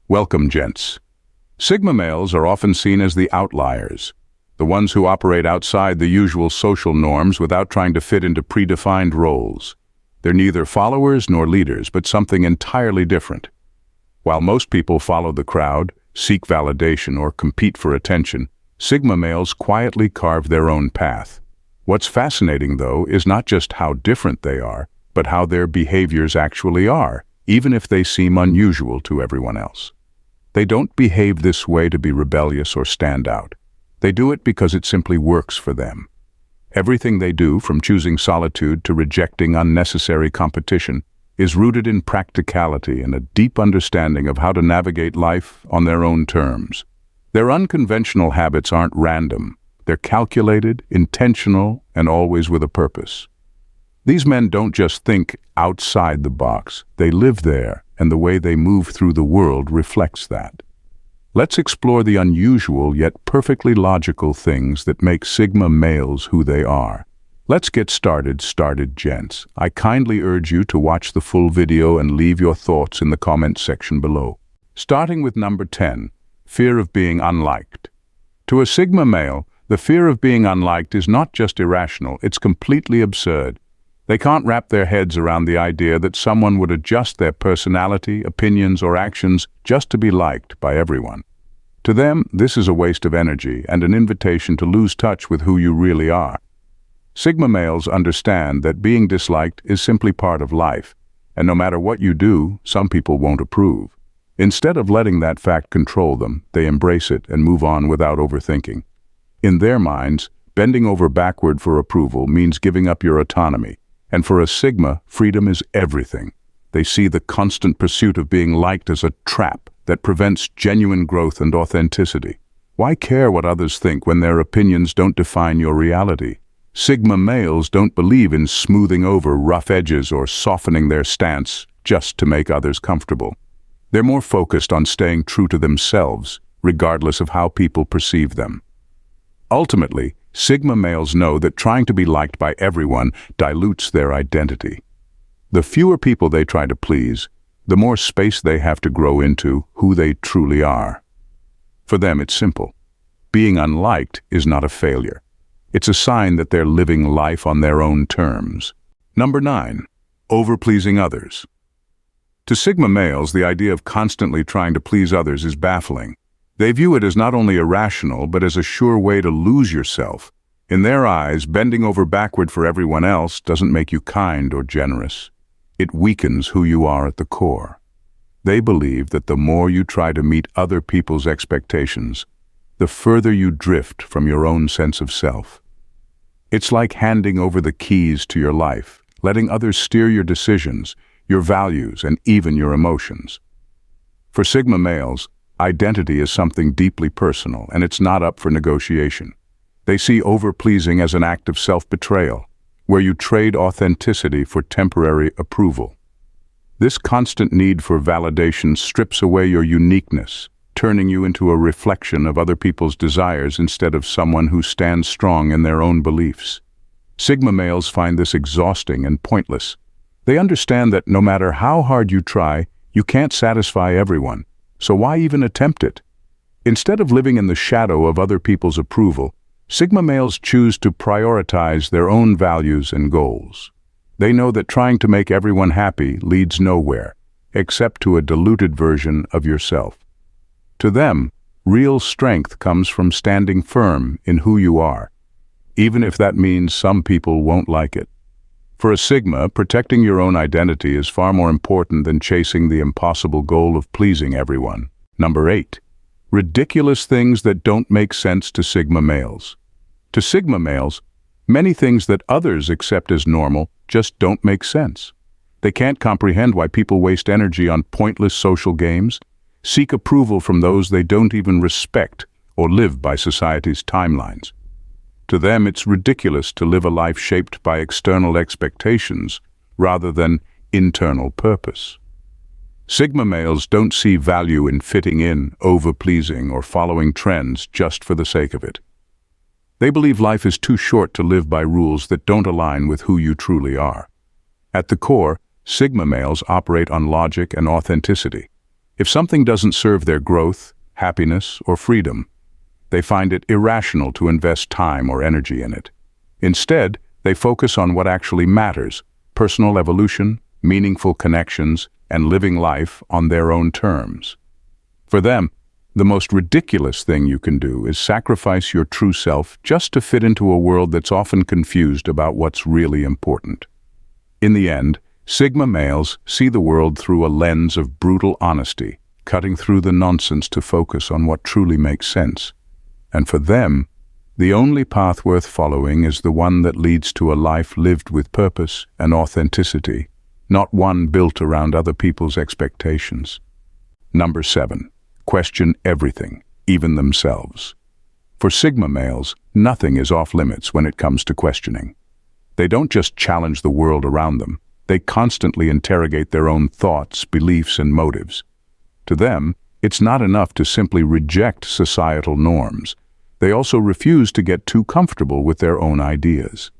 Welcome, gents. Sigma males are often seen as the outliers, the ones who operate outside the usual social norms without trying to fit into predefined roles. They're neither followers nor leaders, but something entirely different. While most people follow the crowd, seek validation, or compete for attention, Sigma males quietly carve their own path. What's fascinating, though, is not just how different they are, but how their behaviors actually are, even if they seem unusual to everyone else. They don't behave this way to be rebellious or stand out. They do it because it simply works for them. Everything they do, from choosing solitude to rejecting unnecessary competition, is rooted in practicality and a deep understanding of how to navigate life on their own terms. Their unconventional habits aren't random. They're calculated, intentional, and always with a purpose. These men don't just think outside the box. They live there, and the way they move through the world reflects that. Let's explore the unusual yet perfectly logical things that make Sigma males who they are. Let's get started, gents. I kindly urge you to watch the full video and leave your thoughts in the comment section below. Starting with number 10, fear of being unliked. To a Sigma male, the fear of being unliked is not just irrational, it's completely absurd. They can't wrap their heads around the idea that someone would adjust their personality, opinions, or actions just to be liked by everyone. To them, this is a waste of energy and an invitation to lose touch with who you really are. Sigma males understand that being disliked is simply part of life, and no matter what you do, some people won't approve. Instead of letting that fact control them, they embrace it and move on without overthinking. In their minds, bending over backward for approval means giving up your autonomy. And for a Sigma, freedom is everything. They see the constant pursuit of being liked as a trap that prevents genuine growth and authenticity. Why care what others think when their opinions don't define your reality? Sigma males don't believe in smoothing over rough edges or softening their stance just to make others comfortable. They're more focused on staying true to themselves, regardless of how people perceive them. Ultimately, Sigma males know that trying to be liked by everyone dilutes their identity. The fewer people they try to please, the more space they have to grow into who they truly are. For them, it's simple. Being unliked is not a failure. It's a sign that they're living life on their own terms. Number 9, overpleasing others. To Sigma males, the idea of constantly trying to please others is baffling. They view it as not only irrational, but as a sure way to lose yourself. In their eyes, bending over backward for everyone else doesn't make you kind or generous. It weakens who you are at the core. They believe that the more you try to meet other people's expectations, the further you drift from your own sense of self. It's like handing over the keys to your life, letting others steer your decisions, your values, and even your emotions. For Sigma males, identity is something deeply personal, and it's not up for negotiation. They see overpleasing as an act of self-betrayal, where you trade authenticity for temporary approval. This constant need for validation strips away your uniqueness, turning you into a reflection of other people's desires instead of someone who stands strong in their own beliefs. Sigma males find this exhausting and pointless. They understand that no matter how hard you try, you can't satisfy everyone. So why even attempt it? Instead of living in the shadow of other people's approval, Sigma males choose to prioritize their own values and goals. They know that trying to make everyone happy leads nowhere, except to a diluted version of yourself. To them, real strength comes from standing firm in who you are, even if that means some people won't like it. For a Sigma, protecting your own identity is far more important than chasing the impossible goal of pleasing everyone. Number 8. Ridiculous things that don't make sense to Sigma males. To Sigma males, many things that others accept as normal just don't make sense. They can't comprehend why people waste energy on pointless social games, seek approval from those they don't even respect, or live by society's timelines. To them, it's ridiculous to live a life shaped by external expectations rather than internal purpose. Sigma males don't see value in fitting in, over-pleasing, or following trends just for the sake of it. They believe life is too short to live by rules that don't align with who you truly are. At the core, Sigma males operate on logic and authenticity. If something doesn't serve their growth, happiness, or freedom, they find it irrational to invest time or energy in it. Instead, they focus on what actually matters: personal evolution, meaningful connections, and living life on their own terms. For them, the most ridiculous thing you can do is sacrifice your true self just to fit into a world that's often confused about what's really important. In the end, Sigma males see the world through a lens of brutal honesty, cutting through the nonsense to focus on what truly makes sense. And for them, the only path worth following is the one that leads to a life lived with purpose and authenticity, not one built around other people's expectations. Number 7. Question everything, even themselves. For Sigma males, nothing is off-limits when it comes to questioning. They don't just challenge the world around them, they constantly interrogate their own thoughts, beliefs, and motives. To them, it's not enough to simply reject societal norms. They also refuse to get too comfortable with their own ideas.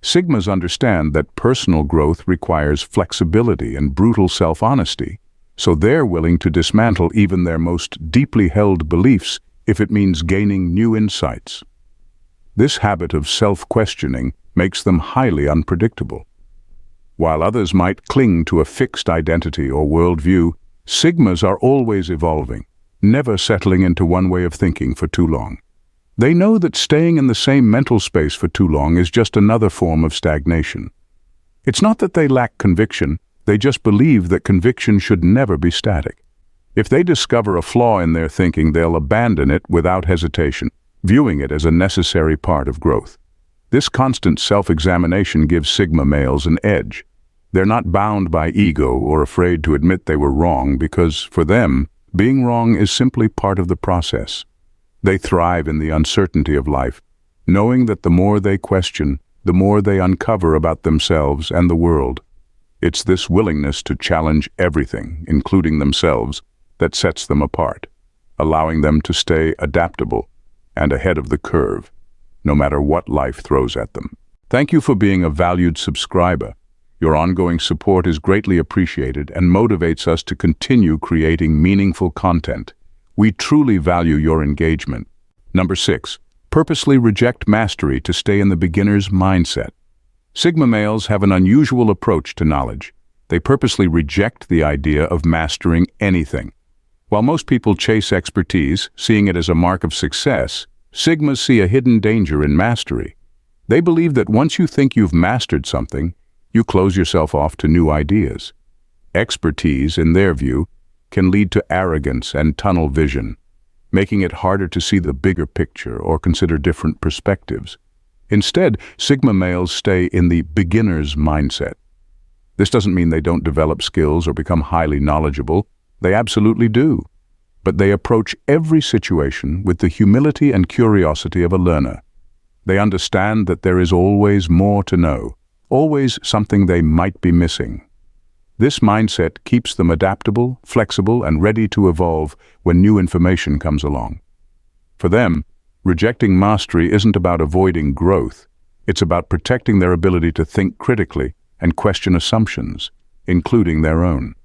Sigmas understand that personal growth requires flexibility and brutal self-honesty, so they're willing to dismantle even their most deeply held beliefs if it means gaining new insights. This habit of self-questioning makes them highly unpredictable. While others might cling to a fixed identity or worldview, Sigmas are always evolving, never settling into one way of thinking for too long. They know that staying in the same mental space for too long is just another form of stagnation. It's not that they lack conviction, they just believe that conviction should never be static. If they discover a flaw in their thinking, they'll abandon it without hesitation, viewing it as a necessary part of growth. This constant self-examination gives Sigma males an edge. They're not bound by ego or afraid to admit they were wrong because, for them, being wrong is simply part of the process. They thrive in the uncertainty of life, knowing that the more they question, the more they uncover about themselves and the world. It's this willingness to challenge everything, including themselves, that sets them apart, allowing them to stay adaptable and ahead of the curve, no matter what life throws at them. Thank you for being a valued subscriber. Your ongoing support is greatly appreciated and motivates us to continue creating meaningful content. We truly value your engagement. Number 6. Purposely reject mastery to stay in the beginner's mindset. Sigma males have an unusual approach to knowledge. They purposely reject the idea of mastering anything. While most people chase expertise, seeing it as a mark of success, Sigmas see a hidden danger in mastery. They believe that once you think you've mastered something, you close yourself off to new ideas. Expertise, in their view, can lead to arrogance and tunnel vision, making it harder to see the bigger picture or consider different perspectives. Instead, Sigma males stay in the beginner's mindset. This doesn't mean they don't develop skills or become highly knowledgeable. They absolutely do. But they approach every situation with the humility and curiosity of a learner. They understand that there is always more to know, always something they might be missing. This mindset keeps them adaptable, flexible, and ready to evolve when new information comes along. For them, rejecting mastery isn't about avoiding growth. It's about protecting their ability to think critically and question assumptions, including their own.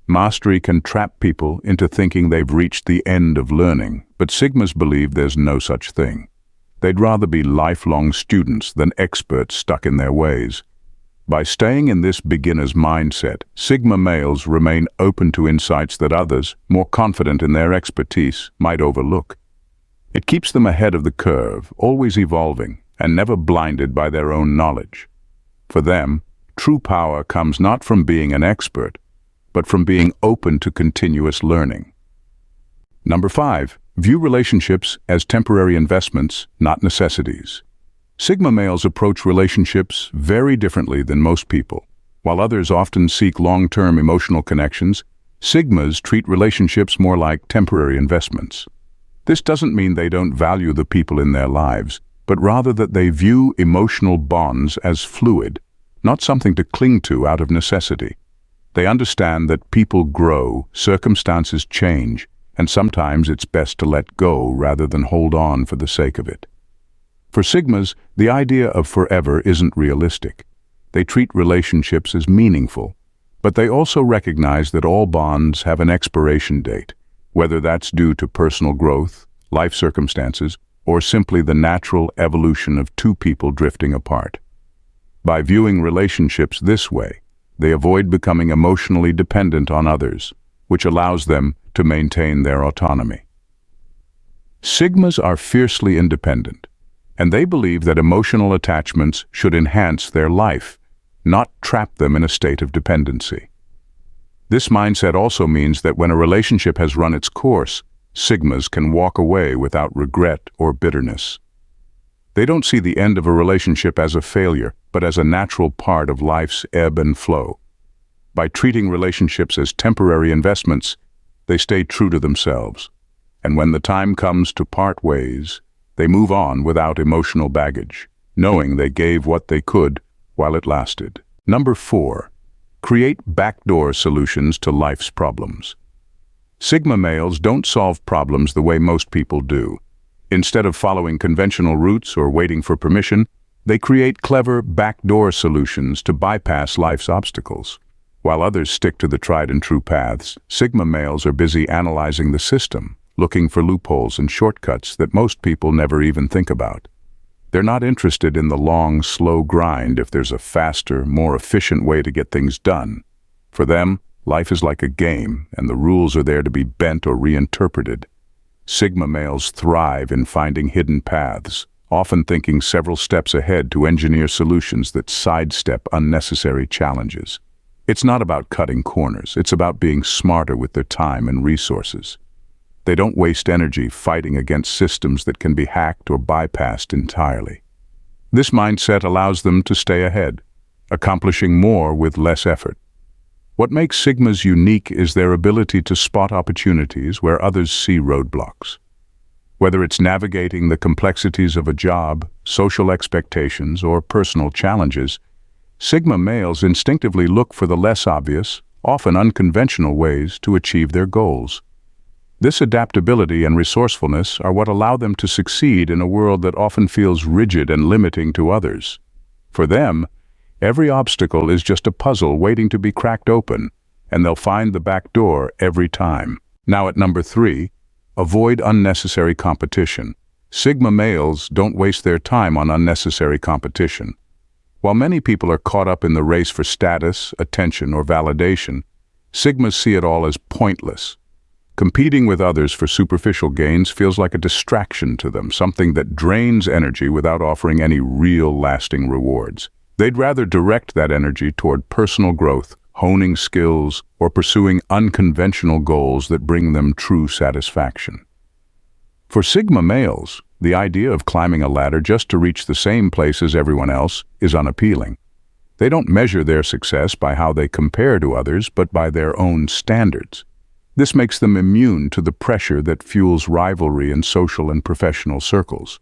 Mastery can trap people into thinking they've reached the end of learning, but Sigmas believe there's no such thing. They'd rather be lifelong students than experts stuck in their ways. By staying in this beginner's mindset, Sigma males remain open to insights that others, more confident in their expertise, might overlook. It keeps them ahead of the curve, always evolving, and never blinded by their own knowledge. For them, true power comes not from being an expert, but from being open to continuous learning. Number 5. View relationships as temporary investments, not necessities. Sigma males approach relationships very differently than most people. While others often seek long-term emotional connections, Sigmas treat relationships more like temporary investments. This doesn't mean they don't value the people in their lives, but rather that they view emotional bonds as fluid, not something to cling to out of necessity. They understand that people grow, circumstances change, and sometimes it's best to let go rather than hold on for the sake of it. For Sigmas, the idea of forever isn't realistic. They treat relationships as meaningful. But they also recognize that all bonds have an expiration date, whether that's due to personal growth, life circumstances, or simply the natural evolution of two people drifting apart. By viewing relationships this way, they avoid becoming emotionally dependent on others, which allows them to maintain their autonomy. Sigmas are fiercely independent, and they believe that emotional attachments should enhance their life, not trap them in a state of dependency. This mindset also means that when a relationship has run its course, Sigmas can walk away without regret or bitterness. They don't see the end of a relationship as a failure, but as a natural part of life's ebb and flow. By treating relationships as temporary investments, they stay true to themselves. And when the time comes to part ways, they move on without emotional baggage, knowing they gave what they could while it lasted. Number 4. Create backdoor solutions to life's problems. Sigma males don't solve problems the way most people do. Instead of following conventional routes or waiting for permission, they create clever backdoor solutions to bypass life's obstacles. While others stick to the tried and true paths, Sigma males are busy analyzing the system, looking for loopholes and shortcuts that most people never even think about. They're not interested in the long, slow grind if there's a faster, more efficient way to get things done. For them, life is like a game, and the rules are there to be bent or reinterpreted. Sigma males thrive in finding hidden paths, often thinking several steps ahead to engineer solutions that sidestep unnecessary challenges. It's not about cutting corners, it's about being smarter with their time and resources. They don't waste energy fighting against systems that can be hacked or bypassed entirely. This mindset allows them to stay ahead, accomplishing more with less effort. What makes Sigmas unique is their ability to spot opportunities where others see roadblocks. Whether it's navigating the complexities of a job, social expectations, or personal challenges, Sigma males instinctively look for the less obvious, often unconventional ways to achieve their goals. This adaptability and resourcefulness are what allow them to succeed in a world that often feels rigid and limiting to others. For them, every obstacle is just a puzzle waiting to be cracked open, and they'll find the back door every time. Now at number 3, avoid unnecessary competition. Sigma males don't waste their time on unnecessary competition. While many people are caught up in the race for status, attention, or validation, Sigmas see it all as pointless. Competing with others for superficial gains feels like a distraction to them, something that drains energy without offering any real lasting rewards. They'd rather direct that energy toward personal growth, honing skills, or pursuing unconventional goals that bring them true satisfaction. For Sigma males, the idea of climbing a ladder just to reach the same place as everyone else is unappealing. They don't measure their success by how they compare to others, but by their own standards. This makes them immune to the pressure that fuels rivalry in social and professional circles.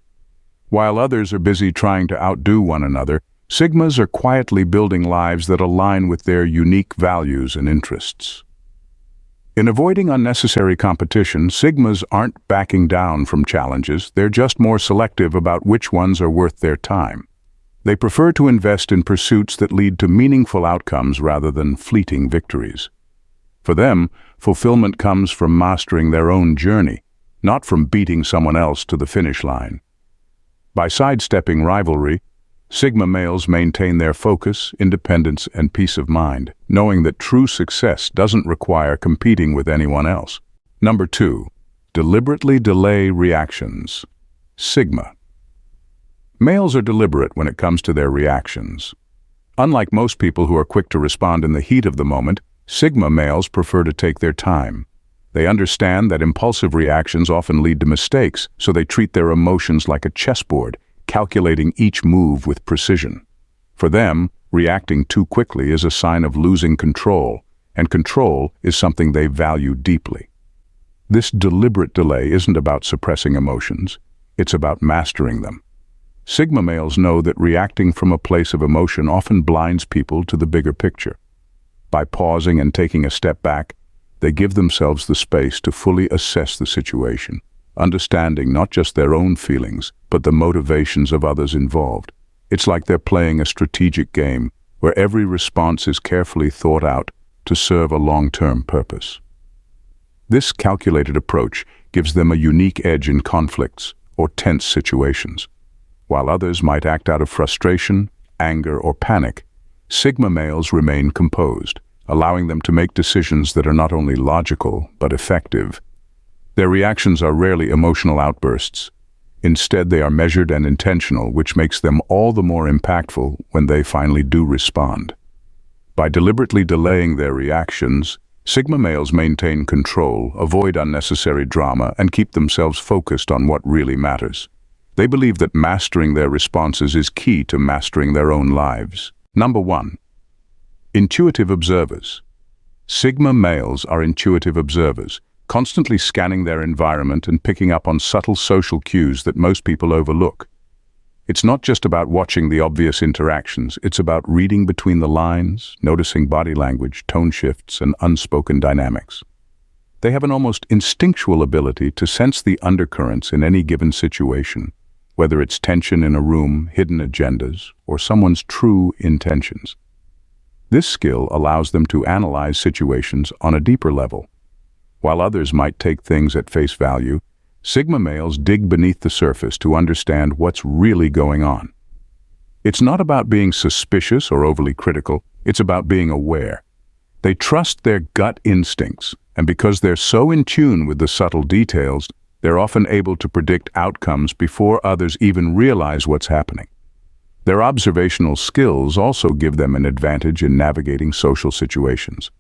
While others are busy trying to outdo one another, Sigmas are quietly building lives that align with their unique values and interests. In avoiding unnecessary competition, Sigmas aren't backing down from challenges, they're just more selective about which ones are worth their time. They prefer to invest in pursuits that lead to meaningful outcomes rather than fleeting victories. For them, fulfillment comes from mastering their own journey, not from beating someone else to the finish line. By sidestepping rivalry, Sigma males maintain their focus, independence, and peace of mind, knowing that true success doesn't require competing with anyone else. Number 2, deliberately delay reactions. Sigma. Males are deliberate when it comes to their reactions. Unlike most people who are quick to respond in the heat of the moment, Sigma males prefer to take their time. They understand that impulsive reactions often lead to mistakes, so they treat their emotions like a chessboard, calculating each move with precision. For them, reacting too quickly is a sign of losing control, and control is something they value deeply. This deliberate delay isn't about suppressing emotions, it's about mastering them. Sigma males know that reacting from a place of emotion often blinds people to the bigger picture. By pausing and taking a step back, they give themselves the space to fully assess the situation, understanding not just their own feelings, but the motivations of others involved. It's like they're playing a strategic game, where every response is carefully thought out, to serve a long-term purpose. This calculated approach gives them a unique edge in conflicts or tense situations. While others might act out of frustration, anger, or panic, Sigma males remain composed, allowing them to make decisions that are not only logical but effective. Their reactions are rarely emotional outbursts. Instead, they are measured and intentional, which makes them all the more impactful when they finally do respond. By deliberately delaying their reactions, Sigma males maintain control, avoid unnecessary drama, and keep themselves focused on what really matters. They believe that mastering their responses is key to mastering their own lives. Number 1. Intuitive observers. Sigma males are intuitive observers, constantly scanning their environment and picking up on subtle social cues that most people overlook. It's not just about watching the obvious interactions, it's about reading between the lines, noticing body language, tone shifts, and unspoken dynamics. They have an almost instinctual ability to sense the undercurrents in any given situation, whether it's tension in a room, hidden agendas, or someone's true intentions. This skill allows them to analyze situations on a deeper level. While others might take things at face value, Sigma males dig beneath the surface to understand what's really going on. It's not about being suspicious or overly critical, it's about being aware. They trust their gut instincts, and because they're so in tune with the subtle details, they're often able to predict outcomes before others even realize what's happening. Their observational skills also give them an advantage in navigating social situations.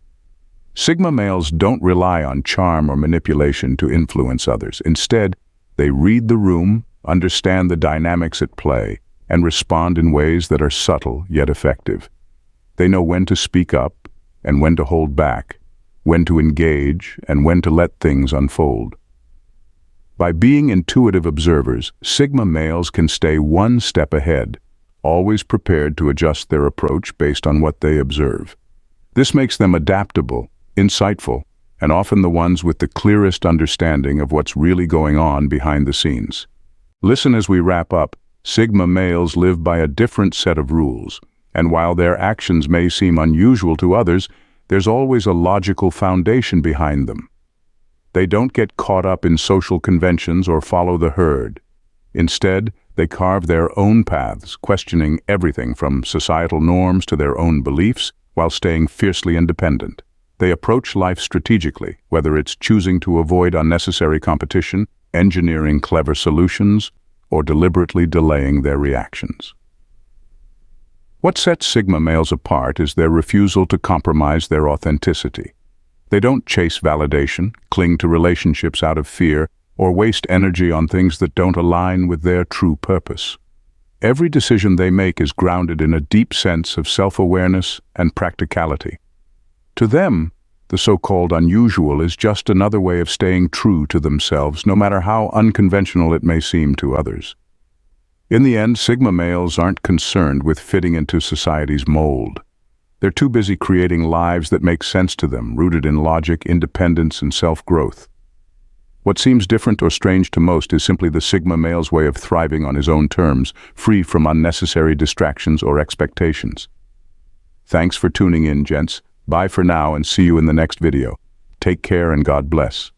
Sigma males don't rely on charm or manipulation to influence others. Instead, they read the room, understand the dynamics at play, and respond in ways that are subtle yet effective. They know when to speak up and when to hold back, when to engage and when to let things unfold. By being intuitive observers, Sigma males can stay one step ahead, always prepared to adjust their approach based on what they observe. This makes them adaptable, insightful, and often the ones with the clearest understanding of what's really going on behind the scenes. Listen as we wrap up. Sigma males live by a different set of rules, and while their actions may seem unusual to others, there's always a logical foundation behind them. They don't get caught up in social conventions or follow the herd. Instead, they carve their own paths, questioning everything from societal norms to their own beliefs, while staying fiercely independent. They approach life strategically, whether it's choosing to avoid unnecessary competition, engineering clever solutions, or deliberately delaying their reactions. What sets Sigma males apart is their refusal to compromise their authenticity. They don't chase validation, cling to relationships out of fear, or waste energy on things that don't align with their true purpose. Every decision they make is grounded in a deep sense of self-awareness and practicality. To them, the so-called unusual is just another way of staying true to themselves, no matter how unconventional it may seem to others. In the end, Sigma males aren't concerned with fitting into society's mold. They're too busy creating lives that make sense to them, rooted in logic, independence, and self-growth. What seems different or strange to most is simply the Sigma male's way of thriving on his own terms, free from unnecessary distractions or expectations. Thanks for tuning in, gents. Bye for now and see you in the next video. Take care and God bless.